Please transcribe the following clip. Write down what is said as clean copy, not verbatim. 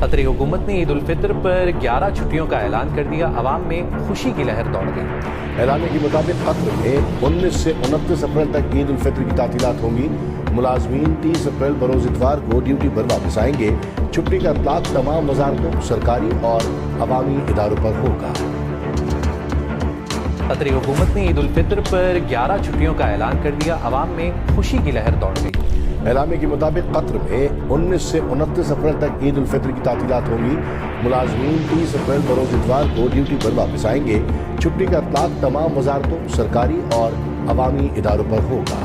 कतरी हुकूमत ने ईद उल फितर पर 11 छुट्टियों का ऐलान कर दिया। अवाम में खुशी की लहर दौड़ गई। ऐलान के मुताबिक कतर में 19 से 29 अप्रैल तक ईद उल फितर की तातीलात होंगी। मुलाजमीन 30 अप्रैल बरोज इतवार को ड्यूटी पर वापस आएंगे। छुट्टी का इतलाक तमाम वजारतों, सरकारी और अवामी इदारों पर होगा। कतरी हुकूमत ने ईद उल फितर पर 11 छुट्टियों का ऐलान कर दिया। अवाम में खुशी की लहर दौड़ गई। ऐलान के मुताबिक कतर में 19 से 29 अप्रैल तक ईद उल फितर की तातीलात होंगी। मुलाजमीन 30 अप्रैल बरोज इतवार को ड्यूटी पर वापस आएंगे। छुट्टी का इतलाक तमाम वजारतों, सरकारी और अवामी इदारों पर होगा।